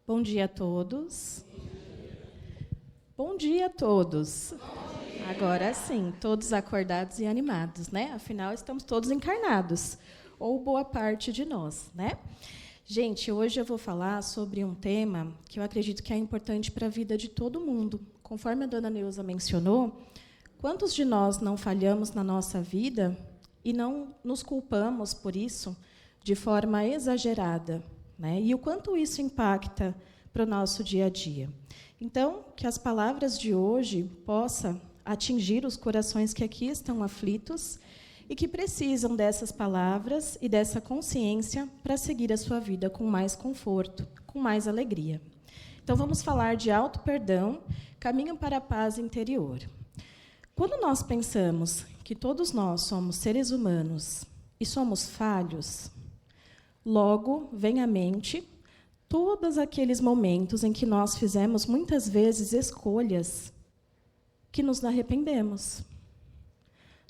Bom dia a todos. Bom dia a todos. Agora sim, todos acordados e animados, né? Afinal, estamos todos encarnados, ou boa parte de nós, né? Gente, hoje eu vou falar sobre um tema que eu acredito que é importante para a vida de todo mundo. Conforme a dona Neuza mencionou, quantos de nós não falhamos na nossa vida e não nos culpamos por isso de forma exagerada, né? E o quanto isso impacta para o nosso dia a dia. Então, que as palavras de hoje possam atingir os corações que aqui estão aflitos e que precisam dessas palavras e dessa consciência para seguir a sua vida com mais conforto, com mais alegria. Então, vamos falar de auto-perdão, caminho para a paz interior. Quando nós pensamos que todos nós somos seres humanos e somos falhos, logo vem à mente todos aqueles momentos em que nós fizemos, muitas vezes, escolhas que nos arrependemos.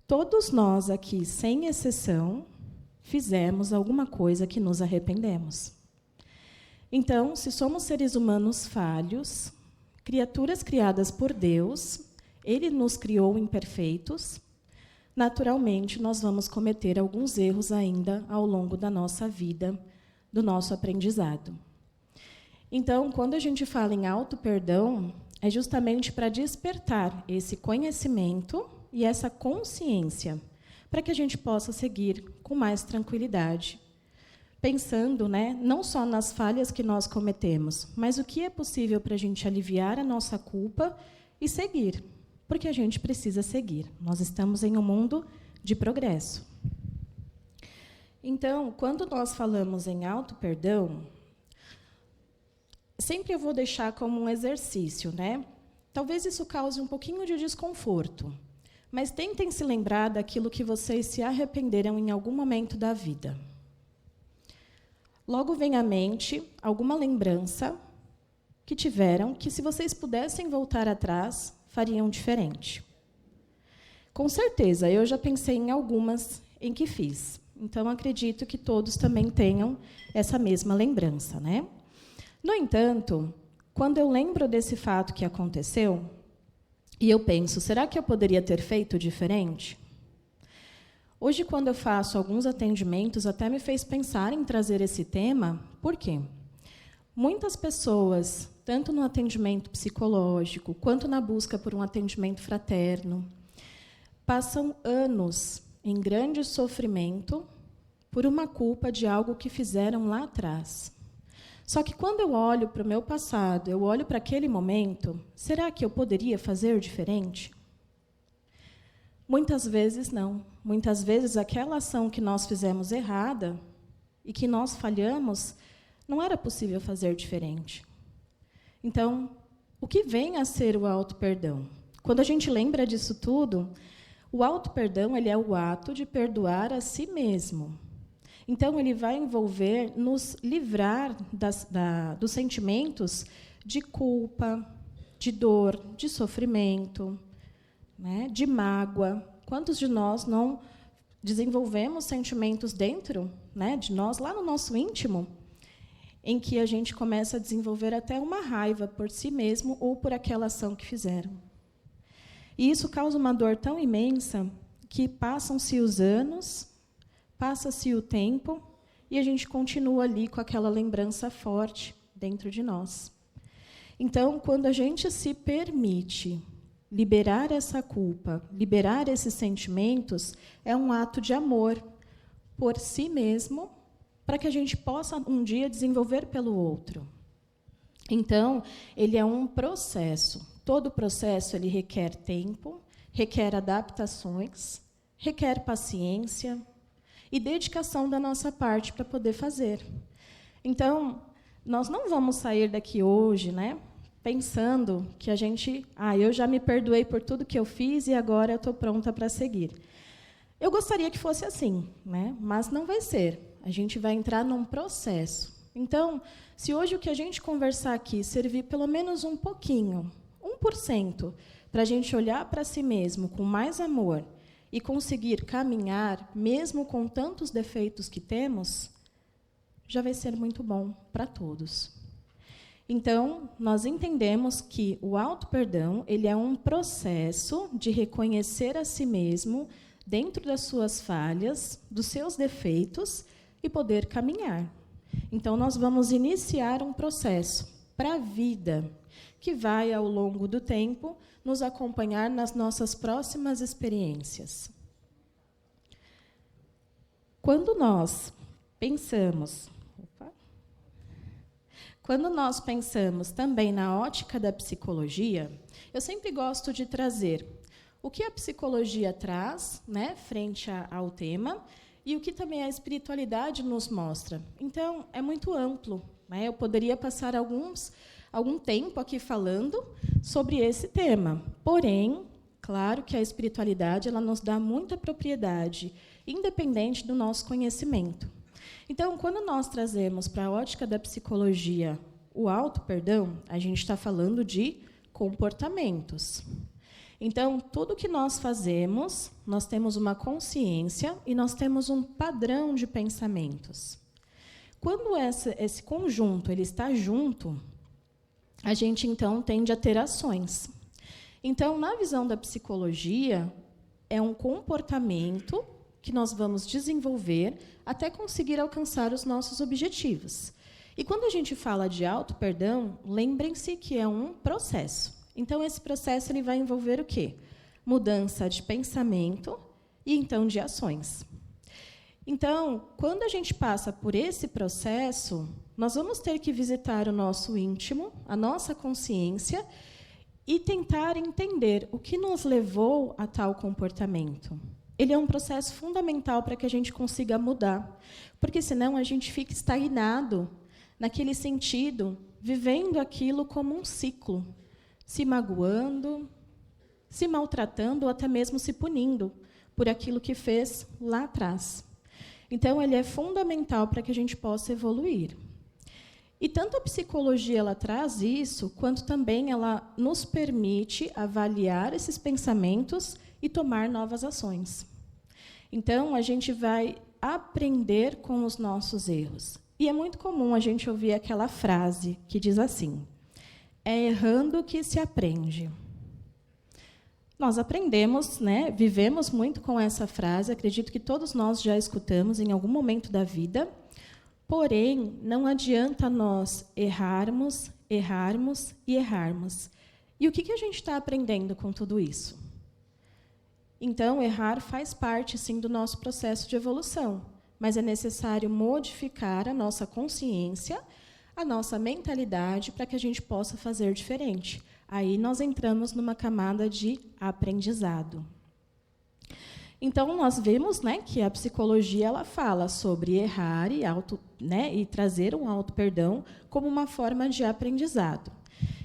Todos nós aqui, sem exceção, fizemos alguma coisa que nos arrependemos. Então, se somos seres humanos falhos, criaturas criadas por Deus, Ele nos criou imperfeitos, naturalmente nós vamos cometer alguns erros ainda ao longo da nossa vida, do nosso aprendizado. Então, quando a gente fala em auto-perdão, é justamente para despertar esse conhecimento e essa consciência, para que a gente possa seguir com mais tranquilidade, pensando, não só nas falhas que nós cometemos, mas o que é possível para a gente aliviar a nossa culpa e seguir, porque a gente precisa seguir. Nós estamos em um mundo de progresso. Então, quando nós falamos em auto-perdão, sempre eu vou deixar como um exercício, Talvez isso cause um pouquinho de desconforto, mas tentem se lembrar daquilo que vocês se arrependeram em algum momento da vida. Logo vem à mente alguma lembrança que tiveram que, se vocês pudessem voltar atrás, fariam diferente. Com certeza, eu já pensei em algumas em que fiz. Então, acredito que todos também tenham essa mesma lembrança, No entanto, quando eu lembro desse fato que aconteceu, e eu penso, será que eu poderia ter feito diferente? Hoje, quando eu faço alguns atendimentos, até me fez pensar em trazer esse tema. Por quê? Muitas pessoas, tanto no atendimento psicológico, quanto na busca por um atendimento fraterno, passam anos em grande sofrimento por uma culpa de algo que fizeram lá atrás. Só que, quando eu olho para o meu passado, eu olho para aquele momento, será que eu poderia fazer diferente? Muitas vezes, não. Muitas vezes, aquela ação que nós fizemos errada e que nós falhamos, não era possível fazer diferente. Então, o que vem a ser o auto-perdão? Quando a gente lembra disso tudo, o auto-perdão ele é o ato de perdoar a si mesmo. Então, ele vai envolver nos livrar dos sentimentos de culpa, de dor, de sofrimento, de mágoa. Quantos de nós não desenvolvemos sentimentos dentro de nós, lá no nosso íntimo, em que a gente começa a desenvolver até uma raiva por si mesmo ou por aquela ação que fizeram? E isso causa uma dor tão imensa que passam-se os anos, passa-se o tempo e a gente continua ali com aquela lembrança forte dentro de nós. Então, quando a gente se permite liberar essa culpa, liberar esses sentimentos, é um ato de amor por si mesmo, para que a gente possa um dia desenvolver pelo outro. Então, ele é um processo. Todo processo ele requer tempo, requer adaptações, requer paciência e dedicação da nossa parte para poder fazer. Então, nós não vamos sair daqui hoje, pensando que a gente, eu já me perdoei por tudo que eu fiz e agora eu estou pronta para seguir. Eu gostaria que fosse assim, mas não vai ser. A gente vai entrar num processo. Então, se hoje o que a gente conversar aqui servir pelo menos um pouquinho, 1%, para a gente olhar para si mesmo com mais amor e conseguir caminhar, mesmo com tantos defeitos que temos, já vai ser muito bom para todos. Então, nós entendemos que o auto-perdão, ele é um processo de reconhecer a si mesmo dentro das suas falhas, dos seus defeitos e poder caminhar. Então, nós vamos iniciar um processo para a vida, que vai, ao longo do tempo, nos acompanhar nas nossas próximas experiências. Quando nós pensamos também na ótica da psicologia, eu sempre gosto de trazer o que a psicologia traz, né, frente ao tema, e o que também a espiritualidade nos mostra. Então, é muito amplo, né? Eu poderia passar algum tempo aqui falando sobre esse tema. Porém, claro que a espiritualidade ela nos dá muita propriedade, independente do nosso conhecimento. Então, quando nós trazemos para a ótica da psicologia o auto-perdão, a gente está falando de comportamentos. Então, tudo que nós fazemos, nós temos uma consciência e nós temos um padrão de pensamentos. Quando esse conjunto ele está junto, a gente, então, tende a ter ações. Então, na visão da psicologia, é um comportamento que nós vamos desenvolver até conseguir alcançar os nossos objetivos. E quando a gente fala de auto-perdão, lembrem-se que é um processo. Então, esse processo ele vai envolver o quê? Mudança de pensamento e, então, de ações. Então, quando a gente passa por esse processo, nós vamos ter que visitar o nosso íntimo, a nossa consciência, e tentar entender o que nos levou a tal comportamento. Ele é um processo fundamental para que a gente consiga mudar, porque, senão, a gente fica estagnado naquele sentido, vivendo aquilo como um ciclo, se magoando, se maltratando ou até mesmo se punindo por aquilo que fez lá atrás. Então, ele é fundamental para que a gente possa evoluir. E tanto a psicologia ela traz isso, quanto também ela nos permite avaliar esses pensamentos e tomar novas ações. Então, a gente vai aprender com os nossos erros. E é muito comum a gente ouvir aquela frase que diz assim: é errando que se aprende. Nós aprendemos, né, vivemos muito com essa frase, acredito que todos nós já escutamos em algum momento da vida, porém, não adianta nós errarmos e errarmos. E o que a gente está aprendendo com tudo isso? Então, errar faz parte, sim, do nosso processo de evolução, mas é necessário modificar a nossa consciência, a nossa mentalidade, para que a gente possa fazer diferente. Aí nós entramos numa camada de aprendizado. Então, nós vemos, né, que a psicologia ela fala sobre errar e trazer um auto-perdão como uma forma de aprendizado.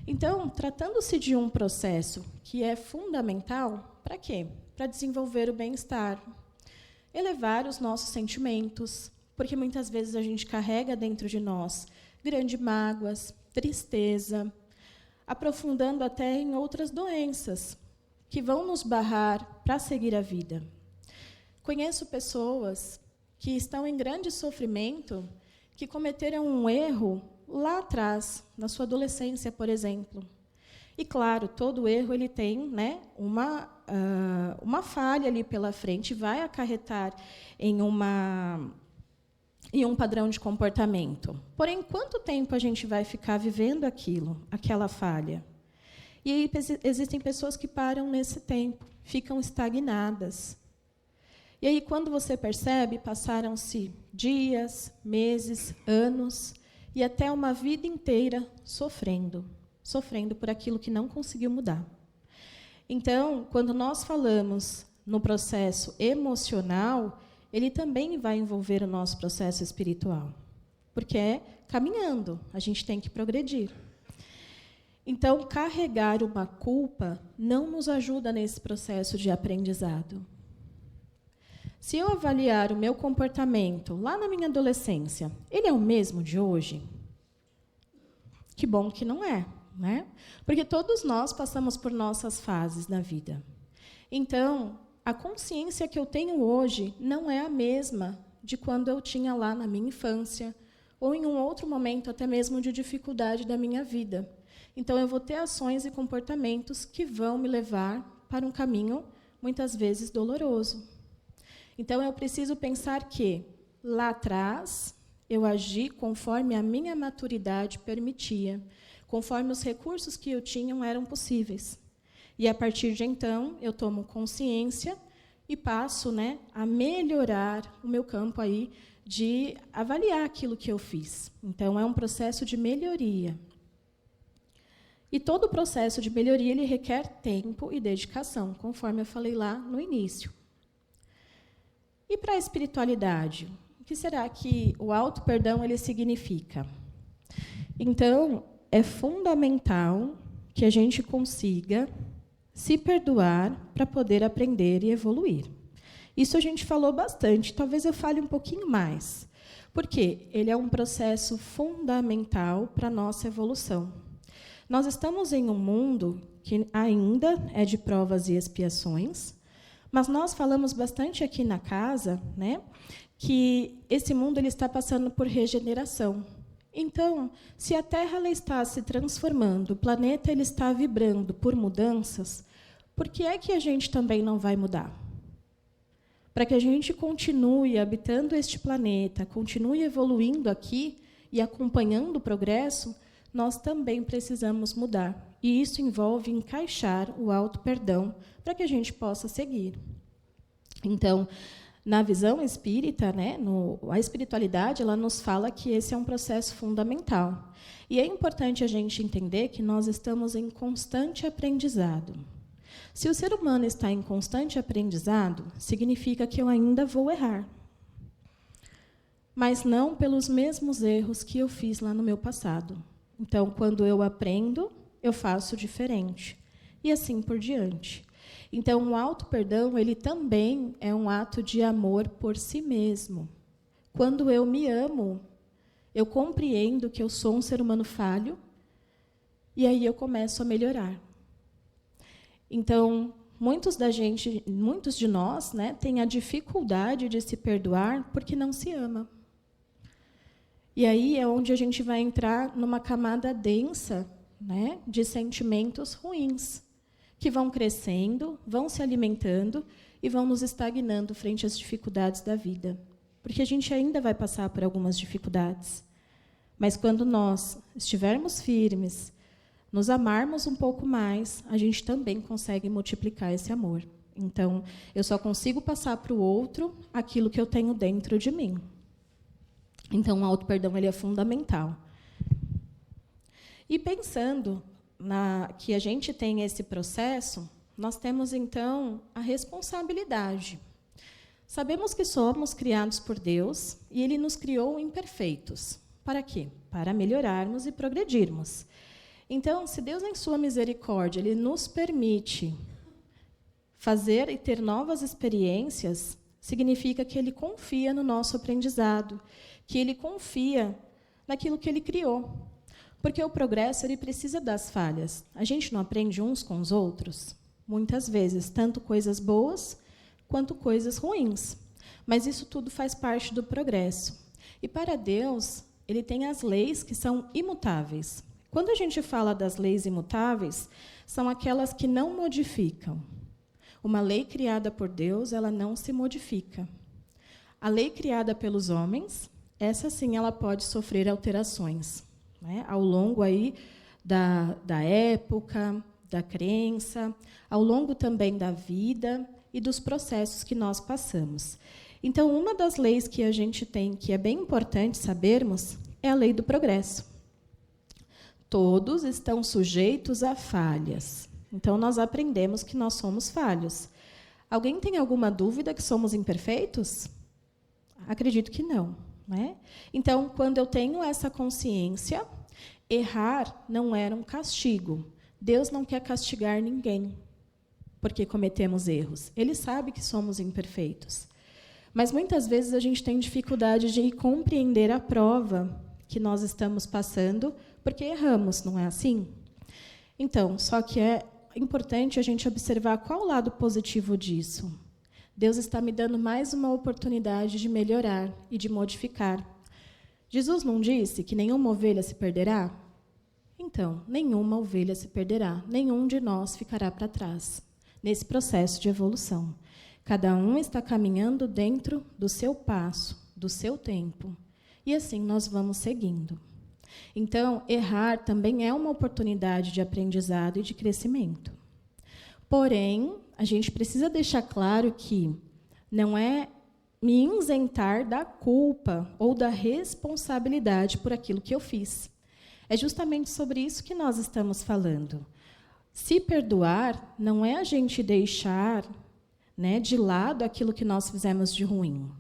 Então, tratando-se de um processo que é fundamental, para quê? Para desenvolver o bem-estar, elevar os nossos sentimentos, porque muitas vezes a gente carrega dentro de nós grandes mágoas, tristeza, aprofundando até em outras doenças que vão nos barrar para seguir a vida. Conheço pessoas que estão em grande sofrimento, que cometeram um erro lá atrás, na sua adolescência, por exemplo. E, claro, todo erro ele tem, né, uma falha ali pela frente, vai acarretar em um padrão de comportamento. Porém, quanto tempo a gente vai ficar vivendo aquela falha? E aí existem pessoas que param nesse tempo, ficam estagnadas. E aí, quando você percebe, passaram-se dias, meses, anos, e até uma vida inteira sofrendo por aquilo que não conseguiu mudar. Então, quando nós falamos no processo emocional, ele também vai envolver o nosso processo espiritual, porque é caminhando, a gente tem que progredir. Então, carregar uma culpa não nos ajuda nesse processo de aprendizado. Se eu avaliar o meu comportamento lá na minha adolescência, ele é o mesmo de hoje? Que bom que não é, né? Porque todos nós passamos por nossas fases na vida. Então, a consciência que eu tenho hoje não é a mesma de quando eu tinha lá na minha infância, ou em um outro momento até mesmo de dificuldade da minha vida. Então, eu vou ter ações e comportamentos que vão me levar para um caminho, muitas vezes, doloroso. Então, eu preciso pensar que, lá atrás, eu agi conforme a minha maturidade permitia, conforme os recursos que eu tinha eram possíveis. E, a partir de então, eu tomo consciência e passo, a melhorar o meu campo aí de avaliar aquilo que eu fiz. Então, é um processo de melhoria. E todo o processo de melhoria ele requer tempo e dedicação, conforme eu falei lá no início. E para a espiritualidade, o que será que o auto-perdão ele significa? Então, é fundamental que a gente consiga se perdoar para poder aprender e evoluir. Isso a gente falou bastante, talvez eu fale um pouquinho mais, porque ele é um processo fundamental para a nossa evolução. Nós estamos em um mundo que ainda é de provas e expiações, mas nós falamos bastante aqui na casa, que esse mundo ele está passando por regeneração. Então, se a Terra ela está se transformando, o planeta ele está vibrando por mudanças, por que é que a gente também não vai mudar? Para que a gente continue habitando este planeta, continue evoluindo aqui e acompanhando o progresso, nós também precisamos mudar. E isso envolve encaixar o auto-perdão para que a gente possa seguir. Então, na visão espírita, a espiritualidade ela nos fala que esse é um processo fundamental. E é importante a gente entender que nós estamos em constante aprendizado. Se o ser humano está em constante aprendizado, significa que eu ainda vou errar. Mas não pelos mesmos erros que eu fiz lá no meu passado. Então, quando eu aprendo, eu faço diferente. E assim por diante. Então, o auto-perdão, ele também é um ato de amor por si mesmo. Quando eu me amo, eu compreendo que eu sou um ser humano falho, e aí eu começo a melhorar. Então, muitos de nós, têm a dificuldade de se perdoar porque não se ama. E aí é onde a gente vai entrar numa camada densa, de sentimentos ruins, que vão crescendo, vão se alimentando e vão nos estagnando frente às dificuldades da vida. Porque a gente ainda vai passar por algumas dificuldades. Mas quando nós estivermos firmes, nos amarmos um pouco mais, a gente também consegue multiplicar esse amor. Então, eu só consigo passar para o outro aquilo que eu tenho dentro de mim. Então, o auto-perdão ele é fundamental. E pensando que a gente tem esse processo, nós temos, então, a responsabilidade. Sabemos que somos criados por Deus e Ele nos criou imperfeitos. Para quê? Para melhorarmos e progredirmos. Então, se Deus, em sua misericórdia, Ele nos permite fazer e ter novas experiências, significa que Ele confia no nosso aprendizado, que Ele confia naquilo que Ele criou. Porque o progresso ele precisa das falhas. A gente não aprende uns com os outros? Muitas vezes, tanto coisas boas quanto coisas ruins. Mas isso tudo faz parte do progresso. E para Deus, Ele tem as leis que são imutáveis. Quando a gente fala das leis imutáveis, são aquelas que não modificam. Uma lei criada por Deus, ela não se modifica. A lei criada pelos homens, essa sim, ela pode sofrer alterações, ao longo aí da época, da crença, ao longo também da vida e dos processos que nós passamos. Então, uma das leis que a gente tem, que é bem importante sabermos, é a lei do progresso. Todos estão sujeitos a falhas. Então, nós aprendemos que nós somos falhos. Alguém tem alguma dúvida que somos imperfeitos? Acredito que não. Então, quando eu tenho essa consciência, errar não era um castigo. Deus não quer castigar ninguém porque cometemos erros. Ele sabe que somos imperfeitos. Mas, muitas vezes, a gente tem dificuldade de compreender a prova que nós estamos passando porque erramos, não é assim? Então, só que é importante a gente observar qual o lado positivo disso. Deus está me dando mais uma oportunidade de melhorar e de modificar. Jesus não disse que nenhuma ovelha se perderá? Então, nenhuma ovelha se perderá, nenhum de nós ficará para trás nesse processo de evolução. Cada um está caminhando dentro do seu passo, do seu tempo, e assim nós vamos seguindo. Então, errar também é uma oportunidade de aprendizado e de crescimento. Porém, a gente precisa deixar claro que não é me isentar da culpa ou da responsabilidade por aquilo que eu fiz. É justamente sobre isso que nós estamos falando. Se perdoar não é a gente deixar, né, de lado aquilo que nós fizemos de ruim,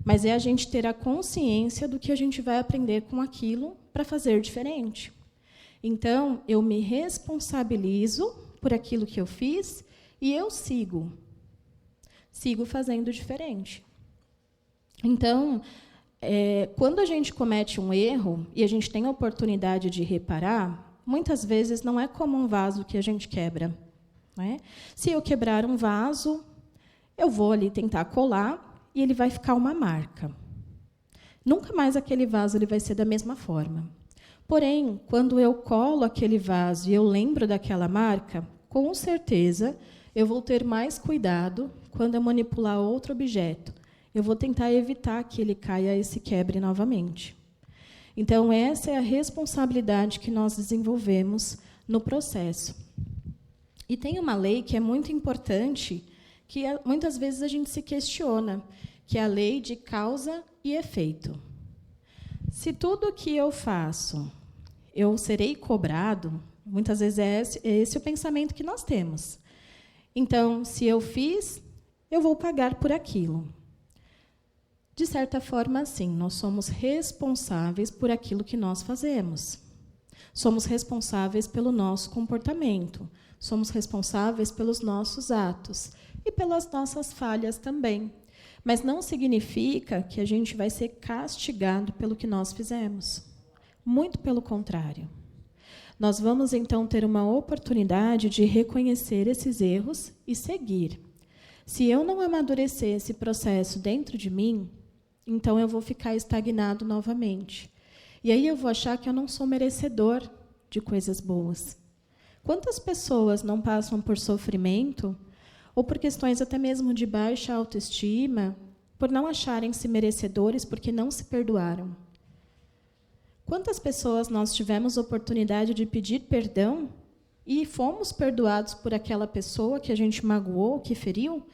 mas é a gente ter a consciência do que a gente vai aprender com aquilo para fazer diferente. Então, eu me responsabilizo por aquilo que eu fiz e eu sigo fazendo diferente. Então, quando a gente comete um erro e a gente tem a oportunidade de reparar, muitas vezes não é como um vaso que a gente quebra, né? Se eu quebrar um vaso, eu vou ali tentar colar e ele vai ficar uma marca. Nunca mais aquele vaso ele vai ser da mesma forma. Porém, quando eu colo aquele vaso e eu lembro daquela marca, com certeza eu vou ter mais cuidado quando eu manipular outro objeto. Eu vou tentar evitar que ele caia e se quebre novamente. Então, essa é a responsabilidade que nós desenvolvemos no processo. E tem uma lei que é muito importante, que muitas vezes a gente se questiona, que é a lei de causa e efeito. Se tudo que eu faço, eu serei cobrado, muitas vezes é esse o pensamento que nós temos. Então, se eu fiz, eu vou pagar por aquilo. De certa forma, sim, nós somos responsáveis por aquilo que nós fazemos. Somos responsáveis pelo nosso comportamento. Somos responsáveis pelos nossos atos e pelas nossas falhas também. Mas não significa que a gente vai ser castigado pelo que nós fizemos. Muito pelo contrário. Nós vamos, então, ter uma oportunidade de reconhecer esses erros e seguir. Se eu não amadurecer esse processo dentro de mim, então eu vou ficar estagnado novamente. E aí eu vou achar que eu não sou merecedor de coisas boas. Quantas pessoas não passam por sofrimento, ou por questões até mesmo de baixa autoestima, por não acharem-se merecedores porque não se perdoaram? Quantas pessoas nós tivemos oportunidade de pedir perdão e fomos perdoados por aquela pessoa que a gente magoou, que feriu,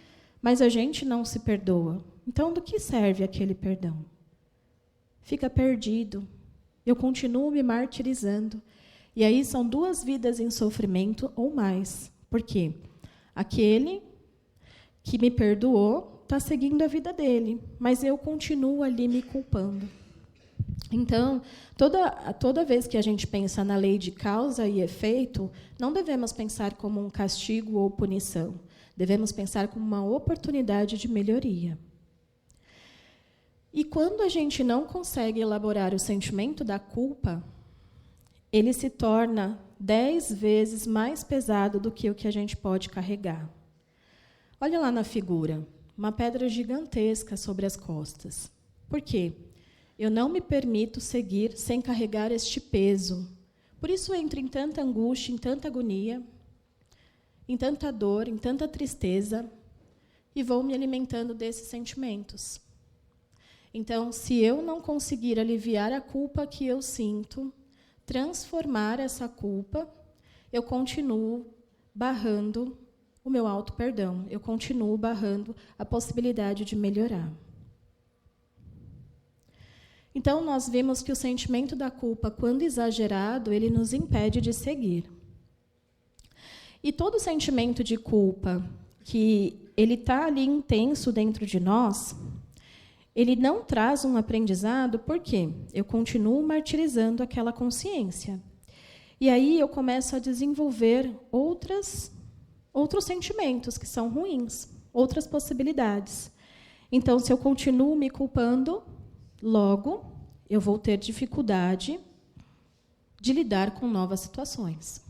mas a gente não se perdoa? Então, do que serve aquele perdão? Fica perdido. Eu continuo me martirizando. E aí são 2 vidas em sofrimento ou mais. Por quê? Aquele que me perdoou está seguindo a vida dele, mas eu continuo ali me culpando. Então, toda vez que a gente pensa na lei de causa e efeito, não devemos pensar como um castigo ou punição. Devemos pensar como uma oportunidade de melhoria. E quando a gente não consegue elaborar o sentimento da culpa, ele se torna 10 vezes mais pesado do que o que a gente pode carregar. Olha lá na figura, uma pedra gigantesca sobre as costas. Por quê? Eu não me permito seguir sem carregar este peso. Por isso entro em tanta angústia, em tanta agonia, em tanta dor, em tanta tristeza, e vou me alimentando desses sentimentos. Então, se eu não conseguir aliviar a culpa que eu sinto, transformar essa culpa, eu continuo barrando o meu auto-perdão, eu continuo barrando a possibilidade de melhorar. Então, nós vimos que o sentimento da culpa, quando exagerado, ele nos impede de seguir. E todo sentimento de culpa que ele está ali intenso dentro de nós, ele não traz um aprendizado, porque eu continuo martirizando aquela consciência. E aí eu começo a desenvolver outros sentimentos que são ruins, outras possibilidades. Então, se eu continuo me culpando, logo eu vou ter dificuldade de lidar com novas situações.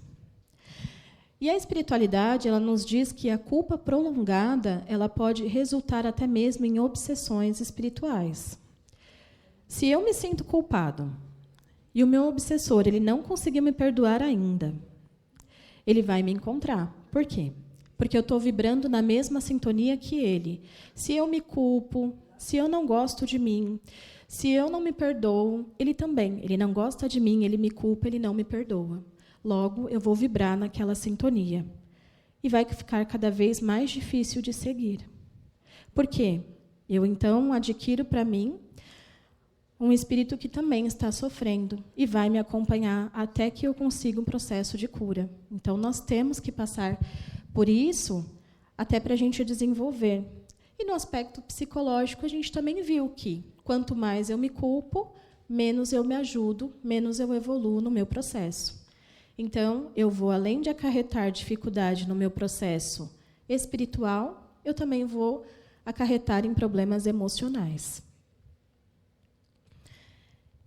E a espiritualidade, ela nos diz que a culpa prolongada, ela pode resultar até mesmo em obsessões espirituais. Se eu me sinto culpado e o meu obsessor ele não conseguiu me perdoar ainda, ele vai me encontrar. Por quê? Porque eu estou vibrando na mesma sintonia que ele. Se eu me culpo, se eu não gosto de mim, se eu não me perdoo, ele também. Ele não gosta de mim, ele me culpa, ele não me perdoa. Logo, eu vou vibrar naquela sintonia. E vai ficar cada vez mais difícil de seguir. Por quê? Eu, então, adquiro para mim um espírito que também está sofrendo e vai me acompanhar até que eu consiga um processo de cura. Então, nós temos que passar por isso até para a gente desenvolver. E no aspecto psicológico, a gente também viu que quanto mais eu me culpo, menos eu me ajudo, menos eu evoluo no meu processo. Então, eu vou, além de acarretar dificuldade no meu processo espiritual, eu também vou acarretar em problemas emocionais.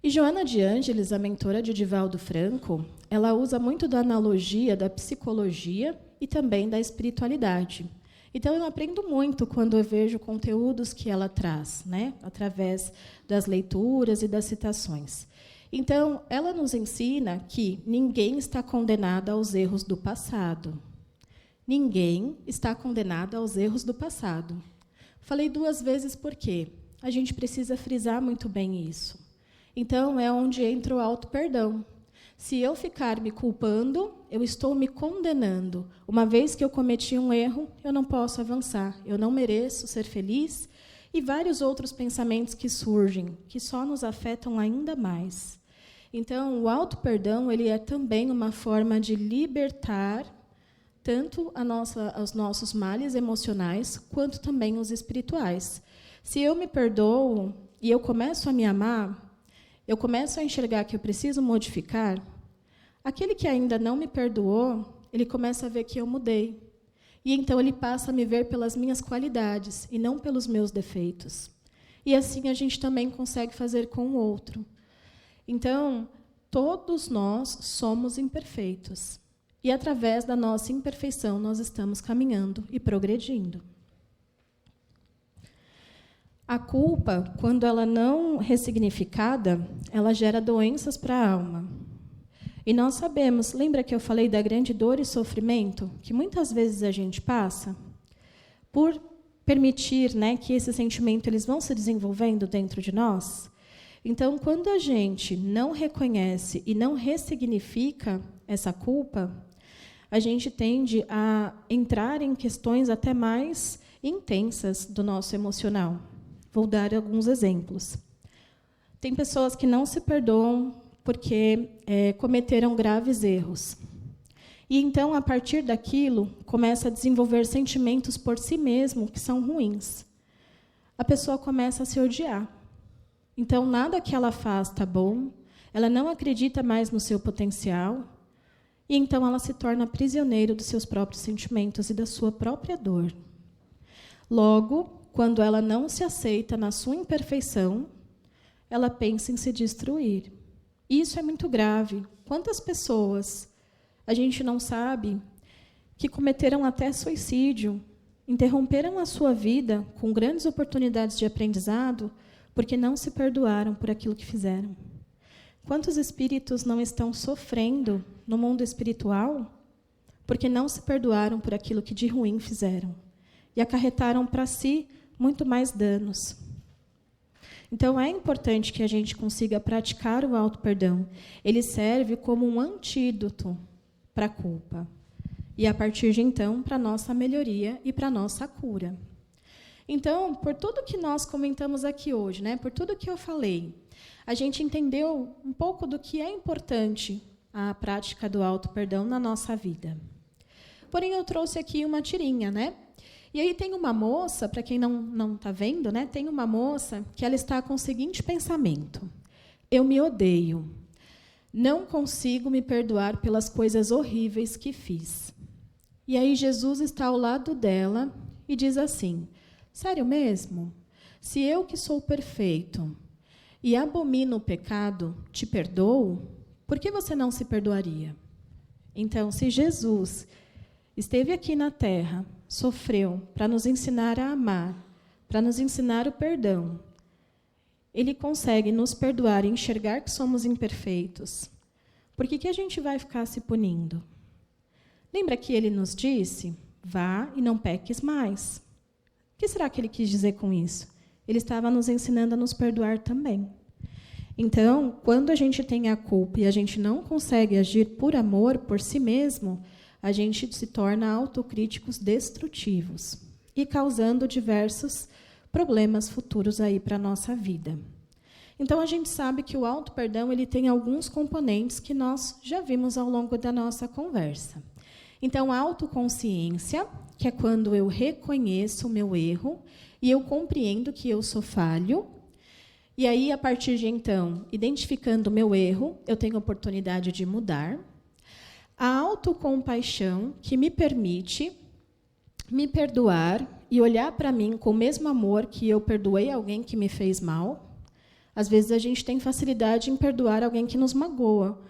E Joana de Ângeles, a mentora de Divaldo Franco, ela usa muito da analogia da psicologia e também da espiritualidade. Então, eu aprendo muito quando eu vejo conteúdos que ela traz, né, através das leituras e das citações. Então, ela nos ensina que ninguém está condenado aos erros do passado. Ninguém está condenado aos erros do passado. Falei 2 vezes por quê? A gente precisa frisar muito bem isso. Então, é onde entra o auto-perdão. Se eu ficar me culpando, eu estou me condenando. Uma vez que eu cometi um erro, eu não posso avançar. Eu não mereço ser feliz. E vários outros pensamentos que surgem, que só nos afetam ainda mais. Então, o auto-perdão ele é também uma forma de libertar tanto os nossos males emocionais, quanto também os espirituais. Se eu me perdoo e eu começo a me amar, eu começo a enxergar que eu preciso modificar, aquele que ainda não me perdoou, ele começa a ver que eu mudei. E então ele passa a me ver pelas minhas qualidades e não pelos meus defeitos. E assim a gente também consegue fazer com o outro. Então, todos nós somos imperfeitos. E através da nossa imperfeição nós estamos caminhando e progredindo. A culpa, quando ela não ressignificada, ela gera doenças para a alma. E nós sabemos, lembra que eu falei da grande dor e sofrimento que muitas vezes a gente passa? Por permitir, né, que esse sentimento eles vão se desenvolvendo dentro de nós. Então, quando a gente não reconhece e não ressignifica essa culpa, a gente tende a entrar em questões até mais intensas do nosso emocional. Vou dar alguns exemplos. Tem pessoas que não se perdoam porque cometeram graves erros. E, então, a partir daquilo, começa a desenvolver sentimentos por si mesmo que são ruins. A pessoa começa a se odiar. Então, nada que ela faz está bom, ela não acredita mais no seu potencial, e então ela se torna prisioneira dos seus próprios sentimentos e da sua própria dor. Logo, quando ela não se aceita na sua imperfeição, ela pensa em se destruir. Isso é muito grave. Quantas pessoas a gente não sabe que cometeram até suicídio, interromperam a sua vida com grandes oportunidades de aprendizado porque não se perdoaram por aquilo que fizeram? Quantos espíritos não estão sofrendo no mundo espiritual porque não se perdoaram por aquilo que de ruim fizeram e acarretaram para si muito mais danos? Então, é importante que a gente consiga praticar o auto-perdão. Ele serve como um antídoto para a culpa. E, a partir de então, para a nossa melhoria e para a nossa cura. Então, por tudo que nós comentamos aqui hoje, né, por tudo que eu falei, a gente entendeu um pouco do que é importante a prática do auto-perdão na nossa vida. Porém, eu trouxe aqui uma tirinha, né? E aí tem uma moça, para quem não está vendo, né, tem uma moça que ela está com o seguinte pensamento: eu me odeio, não consigo me perdoar pelas coisas horríveis que fiz. E aí Jesus está ao lado dela e diz assim: sério mesmo? Se eu que sou perfeito e abomino o pecado, te perdoo, por que você não se perdoaria? Então, se Jesus esteve aqui na Terra, sofreu para nos ensinar a amar, para nos ensinar o perdão, ele consegue nos perdoar e enxergar que somos imperfeitos, por que a gente vai ficar se punindo? Lembra que ele nos disse, vá e não peques mais. O que será que ele quis dizer com isso? Ele estava nos ensinando a nos perdoar também. Então, quando a gente tem a culpa e a gente não consegue agir por amor, por si mesmo, a gente se torna autocríticos destrutivos e causando diversos problemas futuros aí para a nossa vida. Então, a gente sabe que o auto-perdão ele tem alguns componentes que nós já vimos ao longo da nossa conversa. Então, a autoconsciência, que é quando eu reconheço o meu erro e eu compreendo que eu sou falho. E aí, a partir de então, identificando o meu erro, eu tenho a oportunidade de mudar. A autocompaixão, que me permite me perdoar e olhar para mim com o mesmo amor que eu perdoei alguém que me fez mal. Às vezes, a gente tem facilidade em perdoar alguém que nos magoa,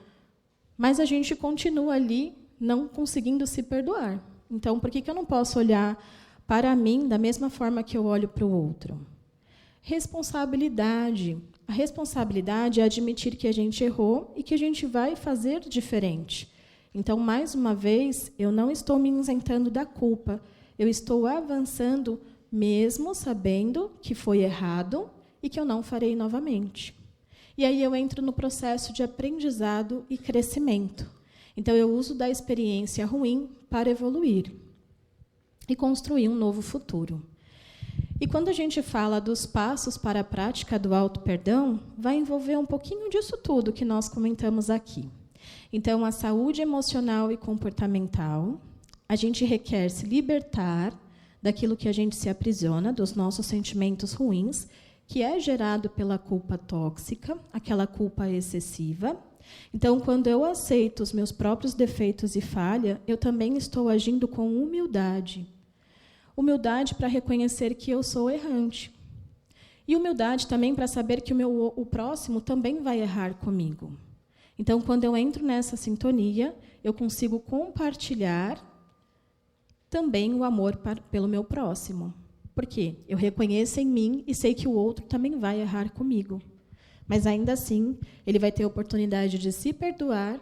mas a gente continua ali não conseguindo se perdoar. Então, por que eu não posso olhar para mim da mesma forma que eu olho para o outro? Responsabilidade. A responsabilidade é admitir que a gente errou e que a gente vai fazer diferente. Então, mais uma vez, eu não estou me isentando da culpa. Eu estou avançando, mesmo sabendo que foi errado e que eu não farei novamente. E aí eu entro no processo de aprendizado e crescimento. Então, eu uso da experiência ruim para evoluir e construir um novo futuro. E quando a gente fala dos passos para a prática do auto-perdão, vai envolver um pouquinho disso tudo que nós comentamos aqui. Então, a saúde emocional e comportamental, a gente requer se libertar daquilo que a gente se aprisiona, dos nossos sentimentos ruins, que é gerado pela culpa tóxica, aquela culpa excessiva. Então, quando eu aceito os meus próprios defeitos e falha, eu também estou agindo com humildade. Humildade para reconhecer que eu sou errante. E humildade também para saber que o próximo também vai errar comigo. Então, quando eu entro nessa sintonia, eu consigo compartilhar também o amor pelo meu próximo. Por quê? Eu reconheço em mim e sei que o outro também vai errar comigo. Mas, ainda assim, ele vai ter a oportunidade de se perdoar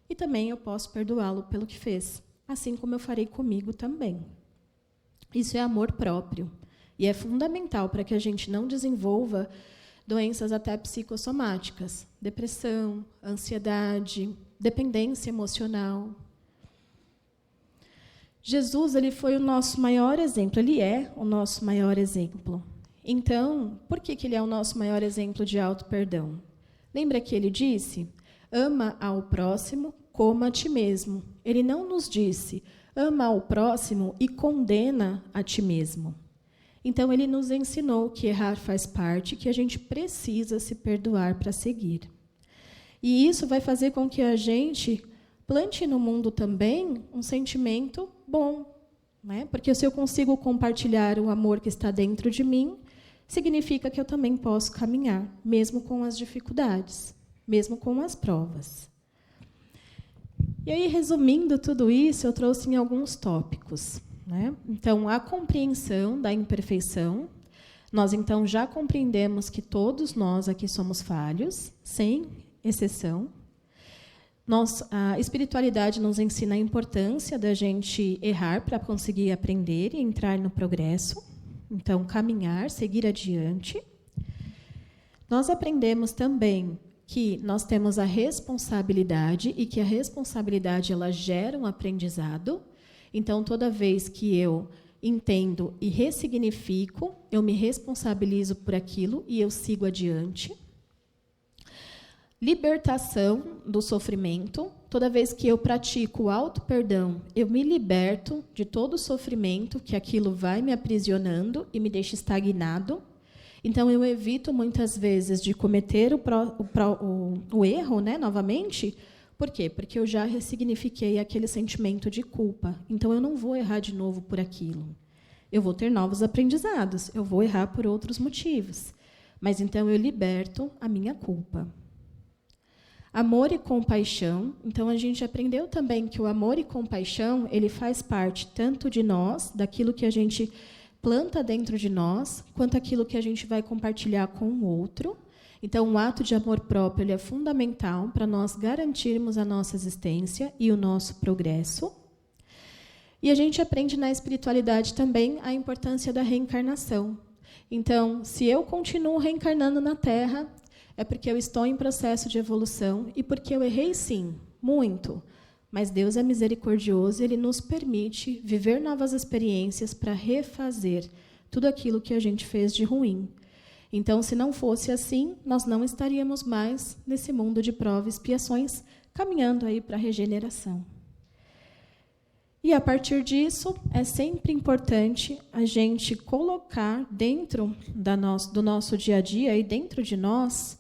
e também eu posso perdoá-lo pelo que fez, assim como eu farei comigo também. Isso é amor próprio e é fundamental para que a gente não desenvolva doenças até psicossomáticas, depressão, ansiedade, dependência emocional. Jesus ele foi o nosso maior exemplo, ele é o nosso maior exemplo. Então, por que ele é o nosso maior exemplo de auto-perdão? Lembra que ele disse, ama ao próximo como a ti mesmo. Ele não nos disse, ama ao próximo e condena a ti mesmo. Então, ele nos ensinou que errar faz parte, que a gente precisa se perdoar para seguir. E isso vai fazer com que a gente plante no mundo também um sentimento bom, né? Porque se eu consigo compartilhar o amor que está dentro de mim, significa que eu também posso caminhar, mesmo com as dificuldades, mesmo com as provas. E aí, resumindo tudo isso, eu trouxe em alguns tópicos, né? Então, a compreensão da imperfeição. Nós, então, já compreendemos que todos nós aqui somos falhos, sem exceção. A espiritualidade nos ensina a importância da gente errar para conseguir aprender e entrar no progresso. Então, caminhar, seguir adiante. Nós aprendemos também que nós temos a responsabilidade e que a responsabilidade ela gera um aprendizado. Então, toda vez que eu entendo e ressignifico, eu me responsabilizo por aquilo e eu sigo adiante. Libertação do sofrimento. Toda vez que eu pratico o auto-perdão, eu me liberto de todo o sofrimento que aquilo vai me aprisionando e me deixa estagnado. Então, eu evito, muitas vezes, de cometer o erro, né, novamente. Por quê? Porque eu já ressignifiquei aquele sentimento de culpa. Então, eu não vou errar de novo por aquilo. Eu vou ter novos aprendizados. Eu vou errar por outros motivos. Mas, então, eu liberto a minha culpa. Amor e compaixão. Então, a gente aprendeu também que o amor e compaixão ele faz parte tanto de nós, daquilo que a gente planta dentro de nós, quanto aquilo que a gente vai compartilhar com o outro. Então, o ato de amor próprio ele é fundamental para nós garantirmos a nossa existência e o nosso progresso. E a gente aprende na espiritualidade também a importância da reencarnação. Então, se eu continuo reencarnando na Terra, é porque eu estou em processo de evolução e porque eu errei, sim, muito. Mas Deus é misericordioso e Ele nos permite viver novas experiências para refazer tudo aquilo que a gente fez de ruim. Então, se não fosse assim, nós não estaríamos mais nesse mundo de provas e expiações, caminhando aí para a regeneração. E, a partir disso, é sempre importante a gente colocar dentro do nosso dia a dia e dentro de nós,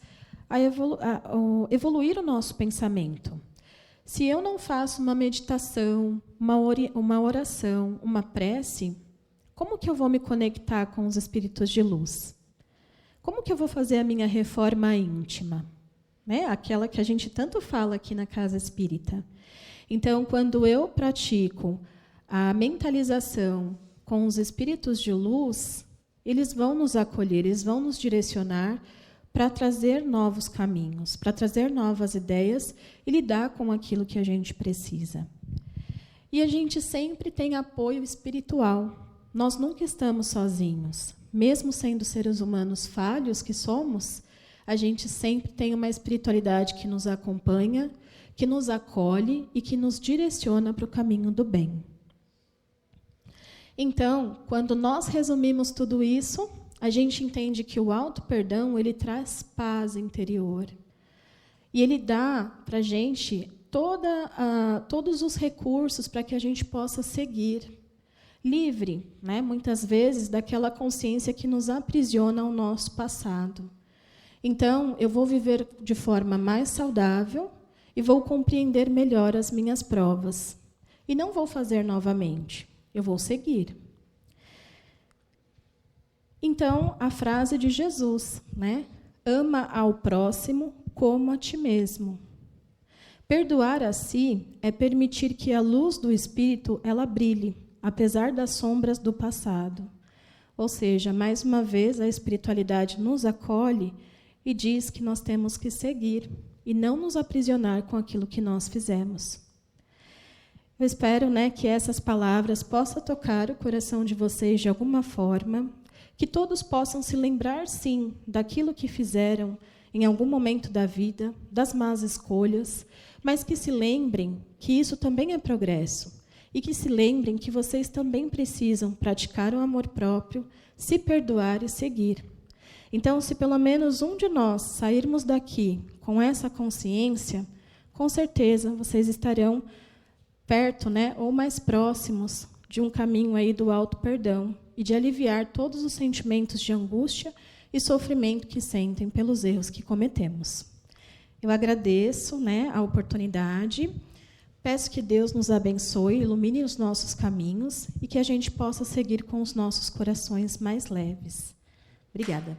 evoluir o nosso pensamento. Se eu não faço uma meditação, uma oração, uma prece, como que eu vou me conectar com os espíritos de luz? Como que eu vou fazer a minha reforma íntima? Né? Aquela que a gente tanto fala aqui na Casa Espírita. Então, quando eu pratico a mentalização com os espíritos de luz, eles vão nos acolher, eles vão nos direcionar para trazer novos caminhos, para trazer novas ideias e lidar com aquilo que a gente precisa. E a gente sempre tem apoio espiritual. Nós nunca estamos sozinhos. Mesmo sendo seres humanos falhos que somos, a gente sempre tem uma espiritualidade que nos acompanha, que nos acolhe e que nos direciona para o caminho do bem. Então, quando nós resumimos tudo isso, a gente entende que o auto-perdão ele traz paz interior. E ele dá para a gente todos os recursos para que a gente possa seguir livre, né, muitas vezes, daquela consciência que nos aprisiona ao nosso passado. Então, eu vou viver de forma mais saudável e vou compreender melhor as minhas provas. E não vou fazer novamente, eu vou seguir. Então, a frase de Jesus, né? Ama ao próximo como a ti mesmo. Perdoar a si é permitir que a luz do Espírito ela brilhe, apesar das sombras do passado. Ou seja, mais uma vez, a espiritualidade nos acolhe e diz que nós temos que seguir e não nos aprisionar com aquilo que nós fizemos. Eu espero, né, que essas palavras possam tocar o coração de vocês de alguma forma, que todos possam se lembrar, sim, daquilo que fizeram em algum momento da vida, das más escolhas, mas que se lembrem que isso também é progresso. E que se lembrem que vocês também precisam praticar o amor próprio, se perdoar e seguir. Então, se pelo menos um de nós sairmos daqui com essa consciência, com certeza vocês estarão perto, né, ou mais próximos de um caminho aí do auto-perdão e de aliviar todos os sentimentos de angústia e sofrimento que sentem pelos erros que cometemos. Eu agradeço, né, a oportunidade. Peço que Deus nos abençoe, ilumine os nossos caminhos e que a gente possa seguir com os nossos corações mais leves. Obrigada.